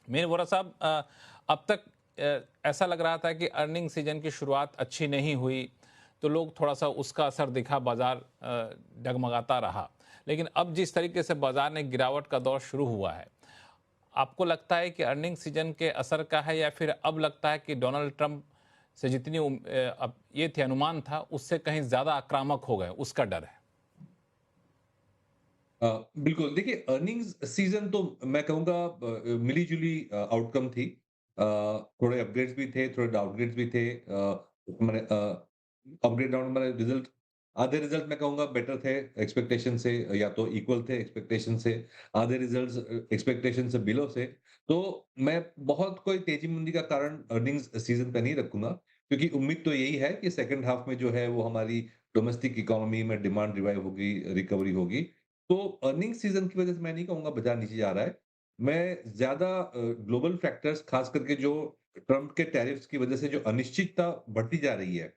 मेरे वोरा साहब, अब तक ऐसा लग रहा था कि अर्निंग सीजन की शुरुआत अच्छी नहीं हुई, तो लोग थोड़ा सा उसका असर दिखा, बाजार डगमगाता रहा। लेकिन अब जिस तरीके से बाजार में गिरावट का दौर शुरू हुआ है, आपको लगता है कि अर्निंग सीजन के असर का है, या फिर अब लगता है कि डोनाल्ड ट्रंप से जितनी अब ये थे अनुमान था, उससे कहीं ज्यादा आक्रामक हो गए, उसका डर है? बिल्कुल, देखिए अर्निंग्स सीज़न तो मैं कहूँगा मिली-जुली आउटकम थी। थोड़े अपग्रेड्स भी थे, थोड़े डाउनग्रेड्स भी थे। माने अपग्रेड डाउन माने रिज़ल्ट, आधे रिज़ल्ट मैं कहूँगा बेटर थे एक्सपेक्टेशन से, या तो इक्वल थे एक्सपेक्टेशन से, आधे रिज़ल्ट्स एक्सपेक्टेशन से बिलो से। तो मैं बहुत कोई तेज़ी-मंदी का कारण अर्निंग्स सीज़न पे नहीं रखूँगा, क्योंकि उम्मीद तो यही है कि सेकंड हाल्फ में जो है वो हमारी डोमेस्टिक इकोनॉमी में डिमांड रिवाइव होगी, रिकवरी होगी। तो अर्निंग सीज़न की वजह से मैं नहीं कहूँगा बाज़ार नीचे जा रहा है। मैं ज़्यादा ग्लोबल फैक्टर्स ख़ास करके जो ट्रम्प के टैरिफ्स की वजह से जो अनिश्चितता बढ़ती जा रही है,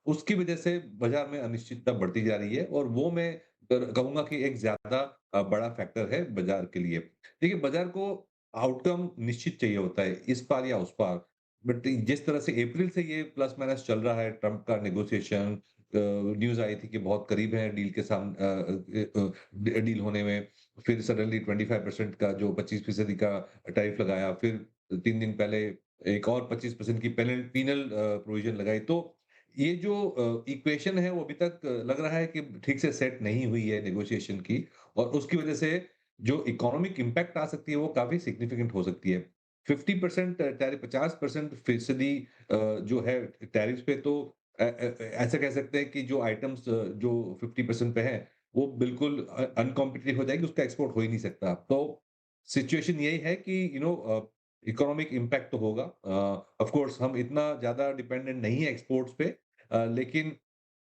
उसकी वजह से बाज़ार में अनिश्चितता बढ़ती जा रही है, और वो मैं कहूँगा कि एक ज़्यादा बड़ा फैक्टर है बाज़ार के लिए। देखिए, बाज़ार को आउटकम निश्चित चाहिए होता है, इस पार या उस पार। बट जिस तरह से अप्रैल से ये प्लस माइनस चल रहा है, ट्रम्प का नेगोशिएशन, न्यूज़ आई थी कि बहुत करीब है डील के डील होने में। फिर सडनली 25% का जो 25% का टैरिफ लगाया, फिर 3 दिन पहले एक और 25% की पीनल प्रोविज़न लगाई। तो ये जो इक्वेशन है वो अभी तक लग रहा है कि ठीक से सेट नहीं हुई है नेगोशिएशन की, और उसकी वजह से जो इकोनॉमिक इम्पैक्ट आ सकती है वो काफ़ी सिग्निफिकेंट हो सकती है। 50% टैरिफ, 50% फीसदी जो है टैरिफ पे, तो ऐसा कह सकते हैं कि जो आइटम्स जो 50% पे हैं, वो बिल्कुल अनकॉम्पिटिटिव हो जाएगी, उसका एक्सपोर्ट हो ही नहीं सकता। तो सिचुएशन यही है कि इकोनॉमिक इम्पैक्ट तो होगा। ऑफ कोर्स हम इतना ज़्यादा डिपेंडेंट नहीं है एक्सपोर्ट्स पे, लेकिन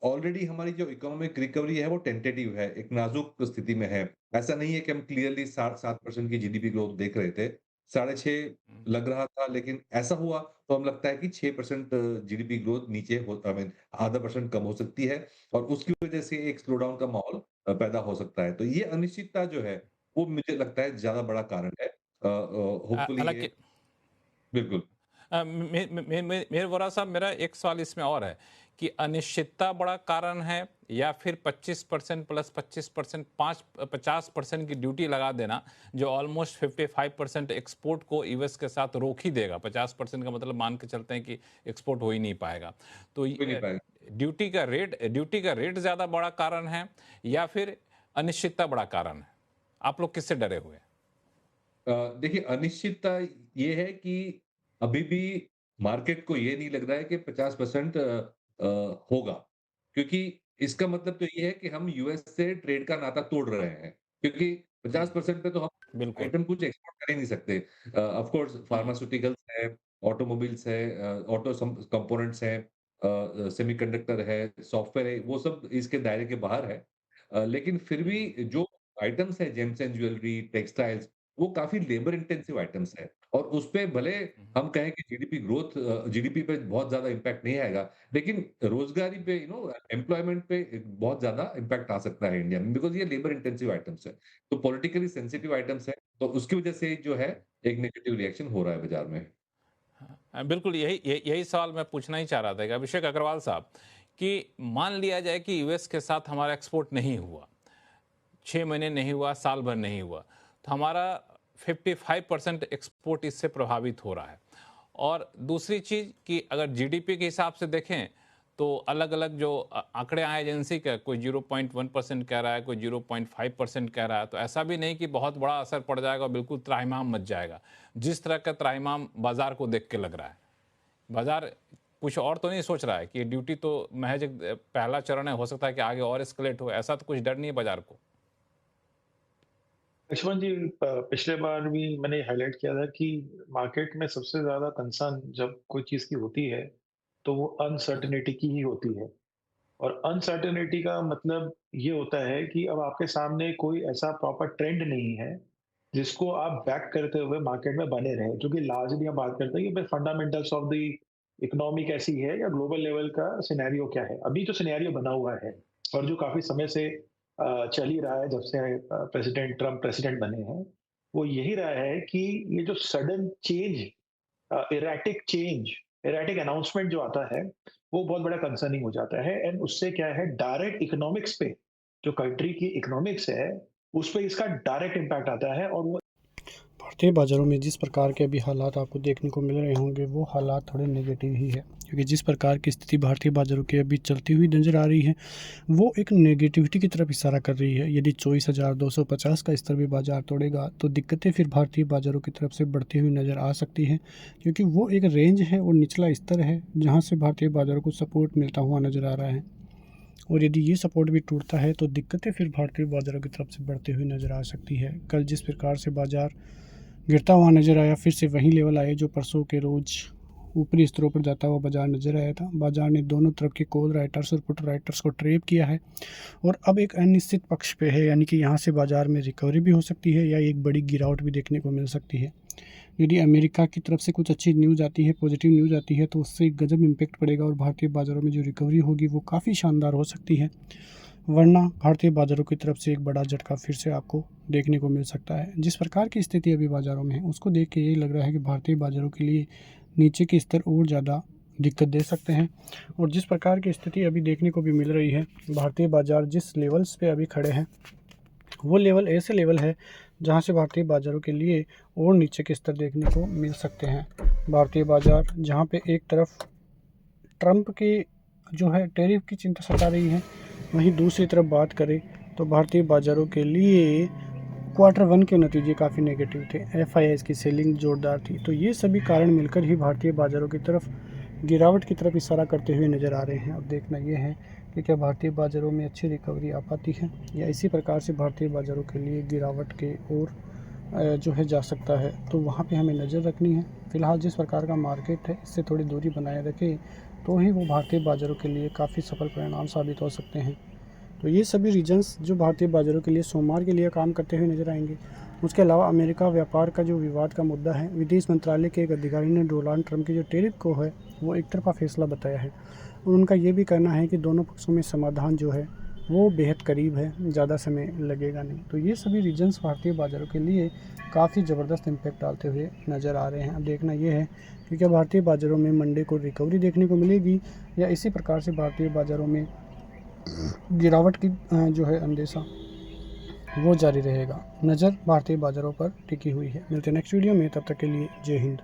ऑलरेडी हमारी जो इकोनॉमिक रिकवरी है वो टेंटेटिव है, एक नाज़ुक स्थिति में है। ऐसा नहीं है कि हम क्लियरली 7% की जीडीपी ग्रोथ देख रहे थे। 6.5 लग रहा था, लेकिन ऐसा हुआ तो हमें लगता है कि 6% जीडीपी ग्रोथ नीचे हो, आई मीन आधा परसेंट कम हो सकती है, और उसकी वजह से एक स्लो डाउन का माहौल पैदा हो सकता है। तो ये अनिश्चितता जो है, वो मुझे लगता है ज़्यादा बड़ा कारण है। होपफुली ये हालांकि बिल्कुल। मेरे वोरा साहब, मेरा एक सवाल इसमें और है कि अनिश्चितता बड़ा कारण है, या फिर 25% प्लस 25%, 50% की ड्यूटी लगा देना, जो ऑलमोस्ट 55% एक्सपोर्ट को यूएस के साथ रोक ही देगा। 50% का मतलब मान के चलते हैं कि एक्सपोर्ट हो ही नहीं पाएगा। तो हो ही नहीं पाएगा। ड्यूटी का रेट ज्यादा बड़ा कारण है, या फिर अनिश्चितता बड़ा कारण है? आप लोग किससे डरे हुए हैं? देखिए, अनिश्चितता ये है कि अभी भी मार्केट को ये नहीं लग रहा है कि 50% होगा। क्योंकि इसका मतलब तो ये है कि हम यूएस से ट्रेड का नाता तोड़ रहे हैं। क्योंकि 50% पे तो हम बिल्कुल। आइटम कुछ एक्सपोर्ट कर ही नहीं सकते। Of course hmm. फार्मास्यूटिकल्स है, ऑटोमोबाइल्स है, ऑटो सम कंपोनेंट्स हैं, सेमीकंडक्टर है, सॉफ्टवेयर है, वो सब इसके दायरे के बाहर है। लेकिन फिर भी जो आइटम्स हैं, जेम्स एंड ज्वेलरी, टेक्सटाइल्स, वो काफ़ी लेबर इंटेंसिव आइटम्स हैं, और उसपे भले हम्म। हम कहें कि जीडीपी पे बहुत ज़्यादा इम्पैक्ट नहीं आएगा, लेकिन रोज़गारी पे, एम्प्लॉयमेंट पे एक बहुत ज़्यादा इम्पैक्ट आ सकता है इंडिया में, बिकॉज़ ये लेबर इंटेंसिव आइटम्स हैं। तो पॉलिटिकली सेंसिटिव आइटम्स हैं, तो उसकी वजह से जो है एक नेगेटिव रिएक्शन हो रहा है बाज़ार में। बिल्कुल यही सवाल मैं पूछना ही चाह रहा था कि अभिषेक अग्रवाल साहब, कि मान लिया जाए कि यूएस के साथ हमारा एक्सपोर्ट नहीं हुआ, 6 महीने नहीं हुआ, साल भर नहीं हुआ, तो हमारा 55% एक्सपोर्ट इससे प्रभावित हो रहा है। और दूसरी चीज कि अगर जीडीपी के हिसाब से देखें, तो अलग अलग जो आंकड़े आए एजेंसी का, कोई 0.1% कह रहा है, कोई 0.5% कह रहा है, तो ऐसा भी नहीं कि बहुत बड़ा असर पड़ जाएगा और बिल्कुल त्राहिमाम मच जाएगा, जिस तरह का त्राहिमाम बाजार को देख के लग रहा है। बाजार कुछ और तो नहीं सोच रहा है कि ड्यूटी तो महज एक पहला चरण है, हो सकता है कि आगे और एस्केलेट हो, ऐसा तो कुछ डर नहीं है बाजार को? लक्ष्मण जी, पिछले बार भी मैंने हाइलाइट किया था कि मार्केट में सबसे ज़्यादा कंसर्न जब कोई चीज़ की होती है, तो वो अनसर्टेनिटी की ही होती है। और अनसर्टेनिटी का मतलब ये होता है कि अब आपके सामने कोई ऐसा प्रॉपर ट्रेंड नहीं है, जिसको आप बैक करते हुए मार्केट में बने रहें। क्योंकि लार्जली हम बात करते हैं कि भाई फंडामेंटल्स ऑफ द इकोनॉमी कैसी है या ग्लोबल लेवल का सिनेरियो क्या है। अभी जो सिनेरियो बना हुआ है और जो काफ़ी समय से चल ही रहा है जब से प्रेसिडेंट ट्रम्प प्रेसिडेंट बने हैं, वो यही रहा है कि ये जो सडन चेंज, इरेटिक अनाउंसमेंट जो आता है, वो बहुत बड़ा कंसर्निंग हो जाता है। एंड उससे क्या है, डायरेक्ट इकोनॉमिक्स पे, जो कंट्री की इकोनॉमिक्स है, उस पे इसका डायरेक्ट इम्पैक्ट आता है। और वो भारतीय बाज़ारों में जिस प्रकार के अभी हालात आपको देखने को मिल रहे होंगे वो हालात थोड़े नेगेटिव ही है, क्योंकि जिस प्रकार की स्थिति भारतीय बाज़ारों की अभी चलती हुई नज़र आ रही है वो एक नेगेटिविटी की तरफ इशारा कर रही है। यदि 24,250 का स्तर भी बाज़ार तोड़ेगा तो दिक्कतें फिर भारतीय बाज़ारों की तरफ से बढ़ती हुई नज़र आ सकती हैं, क्योंकि वो एक रेंज है और निचला स्तर है जहाँ से भारतीय बाज़ारों को सपोर्ट मिलता हुआ नज़र आ रहा है। और यदि ये सपोर्ट भी टूटता है तो दिक्कतें फिर भारतीय बाज़ारों की तरफ से बढ़ती हुई नज़र आ सकती है। कल जिस प्रकार से बाज़ार गिरता हुआ नज़र आया, फिर से वही लेवल आए जो परसों के रोज़ ऊपरी स्तरों पर जाता हुआ बाज़ार नज़र आया था। बाज़ार ने दोनों तरफ के कॉल राइटर्स और पुट राइटर्स को ट्रैप किया है और अब एक अनिश्चित पक्ष पे है, यानी कि यहाँ से बाज़ार में रिकवरी भी हो सकती है या एक बड़ी गिरावट भी देखने को मिल सकती है। यदि अमेरिका की तरफ से कुछ अच्छी न्यूज़ आती है, पॉजिटिव न्यूज़ आती है, तो उससे गजब इम्पैक्ट पड़ेगा और भारतीय बाज़ारों में जो रिकवरी होगी वो काफ़ी शानदार हो सकती है। वरना भारतीय बाज़ारों की तरफ से एक बड़ा झटका फिर से आपको देखने को मिल सकता है। जिस प्रकार की स्थिति अभी बाज़ारों में है उसको देख के यही लग रहा है कि भारतीय बाज़ारों के लिए नीचे के स्तर और ज़्यादा दिक्कत दे सकते हैं। और जिस प्रकार की स्थिति अभी देखने को भी मिल रही है, भारतीय बाज़ार जिस लेवल्स पे अभी खड़े हैं वो लेवल ऐसे लेवल है जहाँ से भारतीय बाज़ारों के लिए और नीचे के स्तर देखने को मिल सकते हैं। भारतीय बाज़ार जहाँ पे एक तरफ ट्रंप की जो है टैरिफ की चिंता सता रही है, वहीं दूसरी तरफ बात करें तो भारतीय बाज़ारों के लिए Q1 के नतीजे काफ़ी नेगेटिव थे। FIIs की सेलिंग ज़ोरदार थी, तो ये सभी कारण मिलकर ही भारतीय बाज़ारों की तरफ गिरावट की तरफ इशारा करते हुए नज़र आ रहे हैं। अब देखना ये है कि क्या भारतीय बाज़ारों में अच्छी रिकवरी आ पाती है या इसी प्रकार से भारतीय बाज़ारों के लिए गिरावट के और जो है जा सकता है, तो वहाँ पे हमें नज़र रखनी है। फ़िलहाल जिस प्रकार का मार्केट है इससे थोड़ी दूरी बनाए रखें तो ही वो भारतीय बाज़ारों के लिए काफ़ी सफल परिणाम साबित हो सकते हैं। तो ये सभी रीजन्स जो भारतीय बाज़ारों के लिए सोमवार के लिए काम करते हुए नज़र आएंगे। उसके अलावा अमेरिका व्यापार का जो विवाद का मुद्दा है, विदेश मंत्रालय के एक अधिकारी ने डोनाल्ड ट्रंप की जो टैरिफ को है वो एक तरफा फैसला बताया है और उनका ये भी कहना है कि दोनों पक्षों में समाधान जो है वो बेहद करीब है, ज़्यादा समय लगेगा नहीं। तो ये सभी रीजन्स भारतीय बाज़ारों के लिए काफ़ी ज़बरदस्त इम्पैक्ट डालते हुए नज़र आ रहे हैं। अब देखना ये है कि क्या भारतीय बाज़ारों में मंडे को रिकवरी देखने को मिलेगी या इसी प्रकार से भारतीय बाज़ारों में गिरावट की जो है अंदेशा वो जारी रहेगा। नज़र भारतीय बाज़ारों पर टिकी हुई है। मिलते हैं नेक्स्ट वीडियो में, तब तक के लिए जय हिंद।